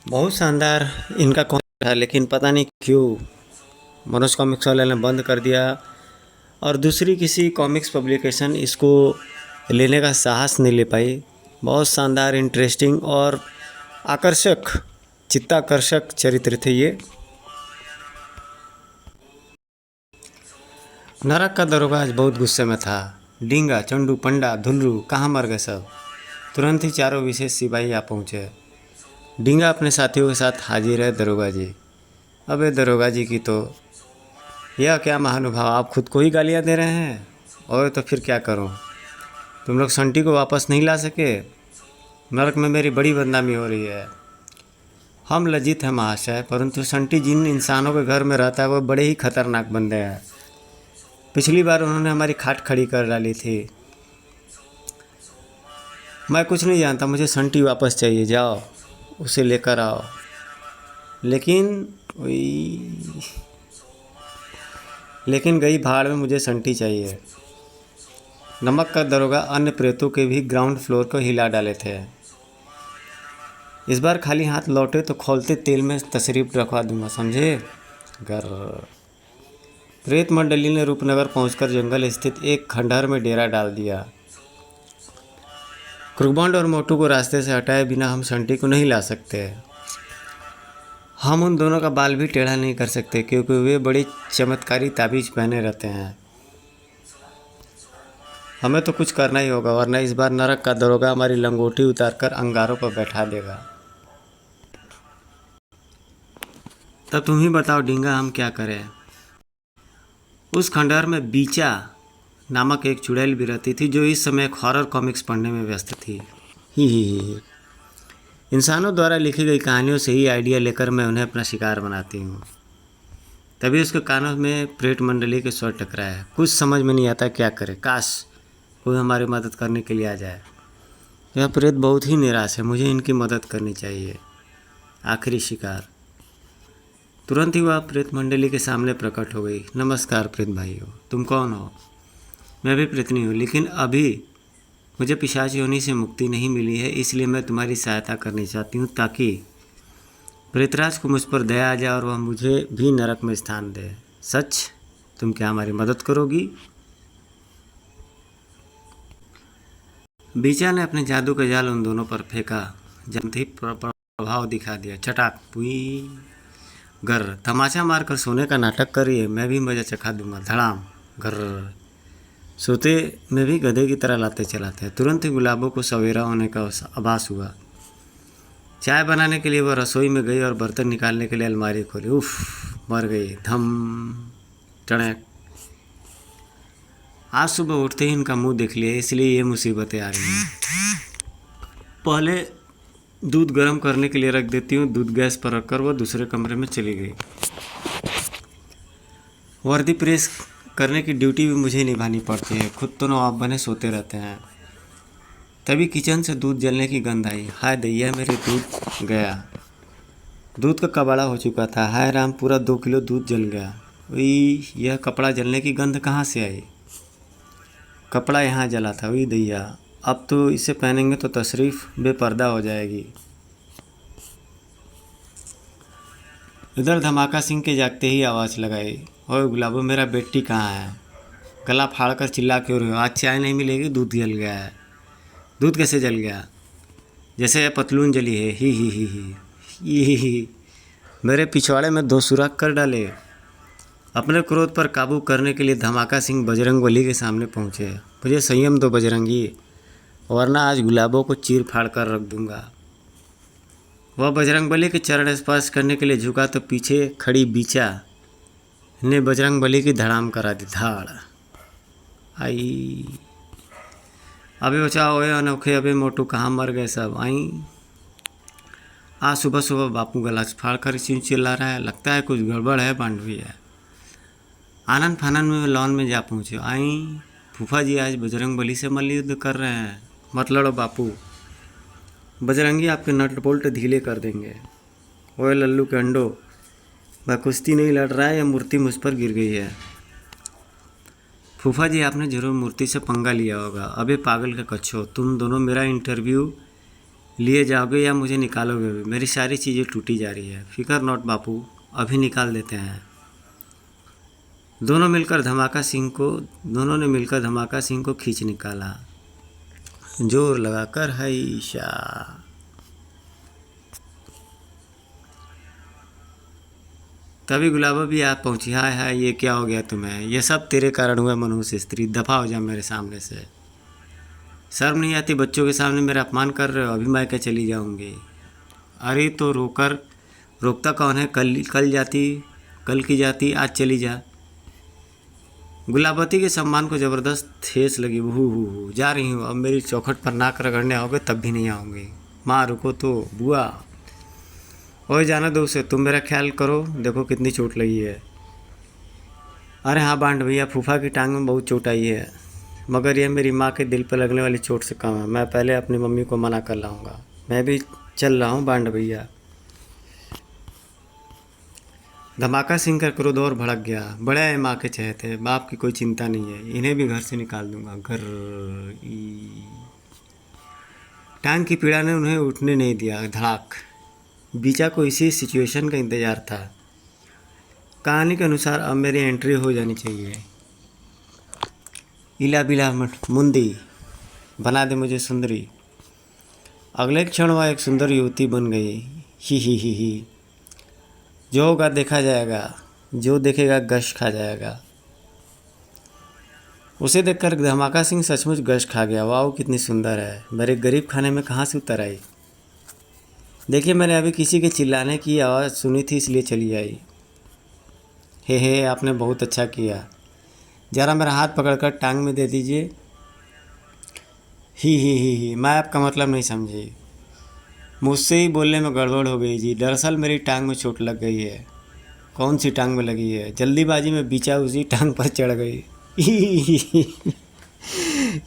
बहुत शानदार इनका कॉमिक था, लेकिन पता नहीं क्यों मनोज कॉमिक्स वाले ने बंद कर दिया और दूसरी किसी कॉमिक्स पब्लिकेशन इसको लेने का साहस नहीं ले पाई। बहुत शानदार, इंटरेस्टिंग और आकर्षक, चित्ताकर्षक चरित्र थे ये। नरक का दरोगा आज बहुत गुस्से में था। डींगा, चंडू, पंडा, धुल्लू कहाँ मर गए सब। तुरंत ही चारों विशेष सिपाही आ पहुँचे। डींगा अपने साथियों के साथ हाजिर है दरोगा जी। अबे दरोगा जी की तो यह क्या महानुभाव, आप खुद को ही गालियाँ दे रहे हैं। और तो फिर क्या करूं, तुम लोग संटी को वापस नहीं ला सके। नरक में मेरी बड़ी बदनामी हो रही है। हम लज्जित हैं महाशय, परंतु संटी जिन इंसानों के घर में रहता है वो बड़े ही खतरनाक बंदे हैं। पिछली बार उन्होंने हमारी खाट खड़ी कर डाली थी। मैं कुछ नहीं जानता, मुझे संटी वापस चाहिए, जाओ उसे लेकर आओ। लेकिन लेकिन गई भाड़ में, मुझे संटी चाहिए। नमक का दरोगा अन्य प्रेतों के भी ग्राउंड फ्लोर को हिला डाले थे। इस बार खाली हाथ लौटे तो खौलते तेल में तशरीफ रखवा दूंगा, समझे। गर प्रेत मंडली ने रूपनगर पहुंचकर जंगल स्थित एक खंडहर में डेरा डाल दिया। क्रुबॉन्ड और मोटू को रास्ते से हटाए बिना हम संटी को नहीं ला सकते। हम उन दोनों का बाल भी टेढ़ा नहीं कर सकते, क्योंकि वे बड़ी चमत्कारी ताबीज पहने रहते हैं। हमें तो कुछ करना ही होगा, वरना इस बार नरक का दरोगा हमारी लंगोटी उतारकर अंगारों पर बैठा देगा। तब तुम ही बताओ डींगा, हम क्या करें। उस खंडहर में बीचा नामक एक चुड़ैल भी रहती थी, जो इस समय एक हॉरर कॉमिक्स पढ़ने में व्यस्त थी। ही इंसानों द्वारा लिखी गई कहानियों से ही आइडिया लेकर मैं उन्हें अपना शिकार बनाती हूँ। तभी उसके कानों में प्रेत मंडली के स्वर टकराया। कुछ समझ में नहीं आता क्या करे, काश कोई हमारी मदद करने के लिए आ जाए। यह प्रेत बहुत ही निराश है, मुझे इनकी मदद करनी चाहिए। आखिरी शिकार। तुरंत ही वह प्रेत मंडली के सामने प्रकट हो गई। नमस्कार प्रेत भाइयों, तुम कौन हो। मैं भी प्रेतनी हूँ, लेकिन अभी मुझे पिशाच योनि से मुक्ति नहीं मिली है, इसलिए मैं तुम्हारी सहायता करनी चाहती हूँ, ताकि प्रेतराज को मुझ पर दया आ जाए और वह मुझे भी नरक में स्थान दे। सच, तुम क्या हमारी मदद करोगी। बीचा ने अपने जादू का जाल उन दोनों पर फेंका। जल्द ही प्रभाव दिखा दिया। चटाक पुई। गर तमाचा मारकर सोने का नाटक करिए, मैं भी मजा चखा दूंगा। धड़ाम। घर सोते में भी गधे की तरह लाते चलाते हैं। तुरंत ही गुलाबों को सवेरा होने का आभास हुआ। चाय बनाने के लिए वह रसोई में गई और बर्तन निकालने के लिए अलमारी खोली। उफ, मर गई। धम टणक। आज सुबह उठते ही इनका मुंह देख लिया, इसलिए ये मुसीबतें आ रही हैं। पहले दूध गर्म करने के लिए रख देती हूँ। दूध गैस पर रखकर वह दूसरे कमरे में चली गई। वर्दी प्रेस करने की ड्यूटी भी मुझे निभानी पड़ती है, खुद तो नवाब बने सोते रहते हैं। तभी किचन से दूध जलने की गंध आई। हाय दैया, मेरे दूध गया। दूध का कबाड़ा हो चुका था। हाय राम, पूरा 2 किलो दूध जल गया। यह कपड़ा जलने की गंध कहाँ से आई। कपड़ा यहाँ जला था। दैया, अब तो इसे पहनेंगे तो तशरीफ बेपर्दा हो जाएगी। इधर धमाका सिंह के जागते ही आवाज़ लगाई। ओए गुलाबो, मेरा बेटी कहाँ है। गला फाड़ कर चिल्ला क्यों रहे हो। आज चाय नहीं मिलेगी, दूध जल गया है। दूध कैसे जल गया। जैसे यह पतलून जली है। ही। मेरे पिछवाड़े में 2 सुराख कर डाले। अपने क्रोध पर काबू करने के लिए धमाका सिंह बजरंगबली के सामने पहुँचे। मुझे संयम दो बजरंगी, वरना आज गुलाबों को चीर फाड़ कर रख दूंगा। वह बजरंगबली के चरण स्पर्श करने के लिए झुका तो पीछे खड़ी बीचा ने बजरंगबली की धड़ाम करा दी। धाड़ आई। अबे बचाओ, ओए अनोखे, अबे मोटू, कहाँ मर गए सब। आई। आज सुबह सुबह बापू गला फाड़ कर चिल्ला रहा है। लगता है कुछ गड़बड़ है, पांडवी है। आनंद फानंद में लॉन में जा पहुँचे। आई। फूफा जी आज बजरंगबली से मल्लयुद्ध कर रहे हैं। मत लड़ो बापू, बजरंगी आपके नट बोल्ट ढीले कर देंगे। ओए लल्लू के अंडो, वह कुश्ती नहीं लड़ रहा है, यह मूर्ति मुझ पर गिर गई है। फूफा जी, आपने जरूर मूर्ति से पंगा लिया होगा। अबे पागल के कच्छो, तुम दोनों मेरा इंटरव्यू लिए जाओगे या मुझे निकालोगे भी? मेरी सारी चीज़ें टूटी जा रही है। फिकर नॉट बापू, अभी निकाल देते हैं। दोनों ने मिलकर धमाका सिंह को खींच निकाला, जोर लगाकर हैशा। तभी गुलाबो भी आ पहुंची। हाय हाय, ये क्या हो गया तुम्हें? ये सब तेरे कारण हुआ मनुष्य स्त्री, दफा हो जा मेरे सामने से। शर्म नहीं आती? बच्चों के सामने मेरा अपमान कर रहे हो। अभी मैं क्या चली जाऊंगी? अरे तो रोकता कौन है? कल की जाती आज चली जा। गुलाबती के सम्मान को जबरदस्त ठेस लगी। हु जा रही हूँ। अब मेरी चौखट पर नाक रगड़ने आओगे तब भी नहीं आऊँगी। माँ रुको तो बुआ। ओए जाना दो उसे, तुम मेरा ख्याल करो, देखो कितनी चोट लगी है। अरे हाँ बांड भैया, फूफा की टांग में बहुत चोट आई है, मगर यह मेरी माँ के दिल पर लगने वाली चोट से कम है। मैं पहले अपनी मम्मी को मना कर लाऊंगा। मैं भी चल रहा हूँ बांड भैया। धमाका सिंह का क्रोध और भड़क गया। बड़े हैं माँ के चहेते, बाप की कोई चिंता नहीं है, इन्हें भी घर से निकाल दूंगा। टांग की पीड़ा ने उन्हें उठने नहीं दिया। धड़ाक। बीचा को इसी सिचुएशन का इंतज़ार था। कहानी के अनुसार अब मेरी एंट्री हो जानी चाहिए। इला बिला मुंदी, बना दे मुझे सुंदरी। अगले क्षण वह एक सुंदर युवती बन गई। ही। जो होगा देखा जाएगा, जो देखेगा गश खा जाएगा। उसे देखकर धमाका सिंह सचमुच गश खा गया। वाह कितनी सुंदर है, मेरे गरीब खाने में कहाँ से उतर आई। देखिए मैंने अभी किसी के चिल्लाने की आवाज़ सुनी थी इसलिए चली आई। हे आपने बहुत अच्छा किया। ज़रा मेरा हाथ पकड़कर टांग में दे दीजिए। ही मैं आपका मतलब नहीं समझी। मुझसे ही बोलने में गड़बड़ हो गई जी। दरअसल मेरी टांग में चोट लग गई है। कौन सी टांग में लगी है? जल्दीबाजी में बीचा उसी टांग पर चढ़ गई।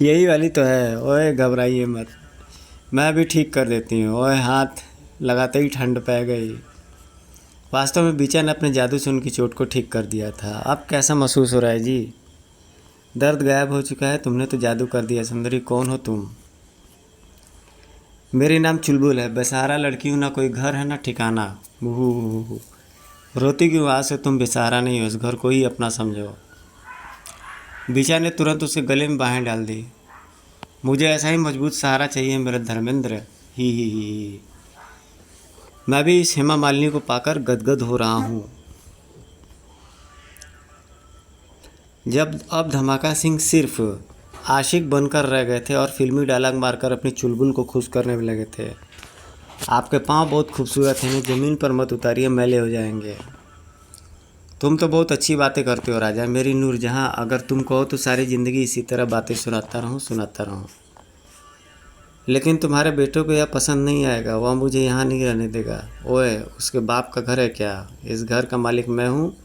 यही वाली तो है। ओए घबराइए मत, मैं भी ठीक कर देती हूँ। ओए हाथ लगाते ही ठंड पै गई। वास्तव में बीचा ने अपने जादू से उनकी चोट को ठीक कर दिया था। अब कैसा महसूस हो रहा है जी? दर्द गायब हो चुका है? तुमने तो जादू कर दिया। सुंदरी कौन हो तुम? मेरी नाम चुलबुल है, बेसहारा लड़की हूँ, ना कोई घर है ना ठिकाना। बूहू। रोती क्यों? आज से तुम बेसहारा नहीं हो, इस घर को ही अपना समझो। बीचा ने तुरंत उसे गले में बाहें डाल दी। मुझे ऐसा ही मजबूत सहारा चाहिए मेरे धर्मेंद्र। ही। मैं भी इस हेमा मालिनी को पाकर गदगद हो रहा हूँ। जब अब धमाका सिंह सिर्फ आशिक बनकर रह गए थे और फिल्मी डायलॉग मारकर अपनी चुलबुल को खुश करने में लगे थे। आपके पाँव बहुत खूबसूरत हैं, ज़मीन पर मत उतारिए, मैले हो जाएंगे। तुम तो बहुत अच्छी बातें करते हो राजा, मेरी नूरजहाँ। अगर तुम कहो तो सारी ज़िंदगी इसी तरह बातें सुनाता रहूँ। लेकिन तुम्हारे बेटों को यह पसंद नहीं आएगा, वह मुझे यहाँ नहीं रहने देगा। ओए उसके बाप का घर है क्या? इस घर का मालिक मैं हूँ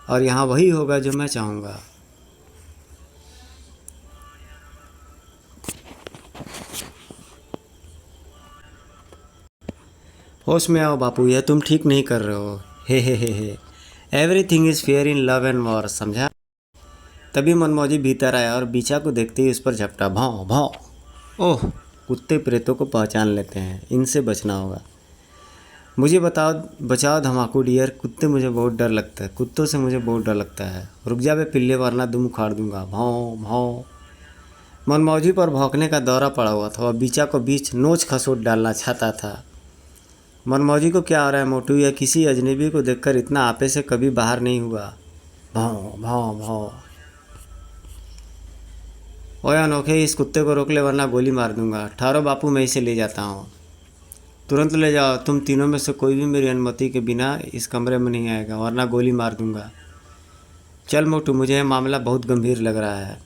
और यहाँ वही होगा जो मैं चाहूँगा। होश में आओ बापू, यह तुम ठीक नहीं कर रहे हो। Hey. Everything is fair in love and war, समझा? तभी मनमौजी भीतर आया और बीचा को देखते ही उस पर झपटा। भाव। ओह, कुत्ते प्रेतों को पहचान लेते हैं, इनसे बचना होगा। मुझे बचाओ धमाकू डियर। कुत्तों से मुझे बहुत डर लगता है। रुक जा बे पिल्ले, वरना दुम उखाड़ दूंगा। भाव। मनमौजी पर भौंकने का दौरा पड़ा हुआ था। वह बीचा को बीच नोच खसोट डालना चाहता था। मनमौजी को क्या हो रहा है मोटू? या किसी अजनबी को देखकर इतना आपे से कभी बाहर नहीं हुआ। भाव। ओए अनोखे, इस कुत्ते को रोक ले वरना गोली मार दूंगा। ठहरो बापू, मैं इसे ले जाता हूँ। तुरंत ले जाओ। तुम तीनों में से कोई भी मेरी अनुमति के बिना इस कमरे में नहीं आएगा, वरना गोली मार दूंगा। चल मोटू, मुझे यह मामला बहुत गंभीर लग रहा है।